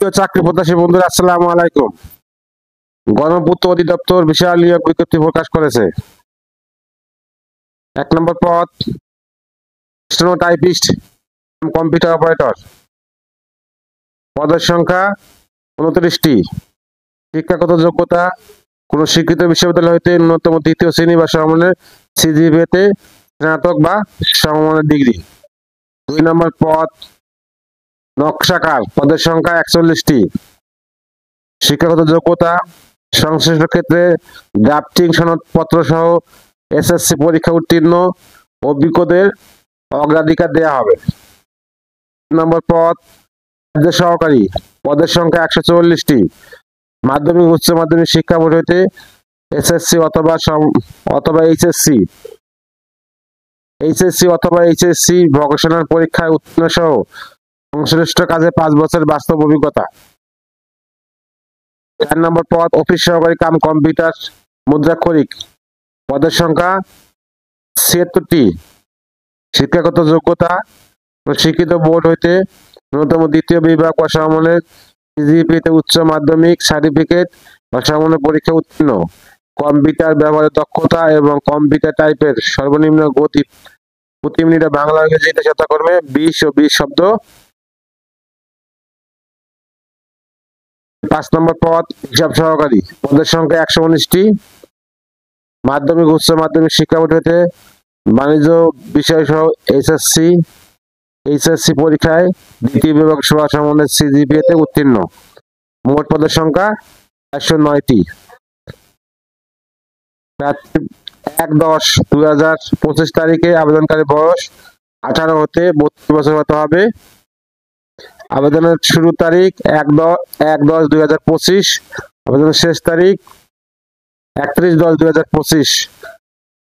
প্রিয় চাকরি প্রত্যাশী বন্ধুরা, আসসালামু আলাইকুম। গণপূর্ত অধিদপ্তর বিশাল নিয়োগ বিজ্ঞপ্তি প্রকাশ করেছে। 1 নম্বর পদ স্টেনোটাইপিস্ট, কম্পিউটার অপারেটর। পদের সংখ্যা 29টি। শিক্ষাগত যোগ্যতা কোন স্বীকৃত বিশ্ববিদ্যালয় হইতে ন্যূনতম 3য় শ্রেণী বা সমমানের সিজিপিএতে স্নাতক বা সমমানের ডিগ্রি। 2 নম্বর পদ নকশাকার, পদের সংখ্যা 41টি। শিক্ষাগত যোগ্যতা সংশ্লিষ্ট ক্ষেত্রে ড্রাফটিং সনদপত্র সহ এসএসসি পরীক্ষা উত্তীর্ণ অভিজ্ঞদের অগ্রাধিকার দেওয়া হবে। 3 নম্বর পদ রাজ্য সহকারী, পদের সংখ্যা 144টি। মাধ্যমিক উচ্চ মাধ্যমিক শিক্ষা বোর্ড হইতে এসএসসি অথবা এইচএসসি ভোকেশনাল পরীক্ষায় উত্তীর্ণ সহ সংশ্লিষ্ট কাজে 5 বছর বাস্তব অভিজ্ঞতা। 4 নম্বর পদ অফিস সহকারী কাম কম্পিউটার মুদ্রাক্ষরিক, পদের সংখ্যা 76টি। শিক্ষাগত যোগ্যতা স্বীকৃত বোর্ড হইতে ন্যূনতম 2য় বিভাগ বা সমমানের সিজিপিএতে উচ্চ মাধ্যমিক সার্টিফিকেট বা সমমানের পরীক্ষা উত্তীর্ণ। কম্পিউটার ব্যবহারের দক্ষতা এবং কম্পিউটার টাইপের সর্বনিম্ন গতি প্রতি মিনিটে বাংলা ইংরেজিতে যথাক্রমে 20 ও 20 শব্দ। 5 নম্বর পদ হিসাব সহকারী, পদের সংখ্যা 119টি। মাধ্যমিক উচ্চ মাধ্যমিক শিক্ষা বোর্ড হইতে বাণিজ্য বিষয় সহ এইচএসসি পরীক্ষায় 2য় বিভাগ সহ সমমানের সিজিপিএতে উত্তীর্ণ। মোট পদের সংখ্যা 409টি। 1/10/2025 তারিখে আবেদনকারী বয়স 18 হতে 32 বছর হতে হবে। আবেদনের শুরু তারিখ 1/10/2025, আবেদনের শেষ তারিখ 31/10/2025।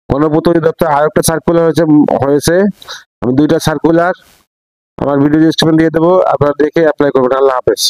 গণপূর্ত অধিদপ্তর আরেকটা সার্কুলার হয়েছে। আমি 2টা সার্কুলার আমার ভিডিও ডেসক্রিপশন দিয়ে দেবো, আপনারা দেখে অ্যাপ্লাই করবেন। আল্লাহ হাফেজ।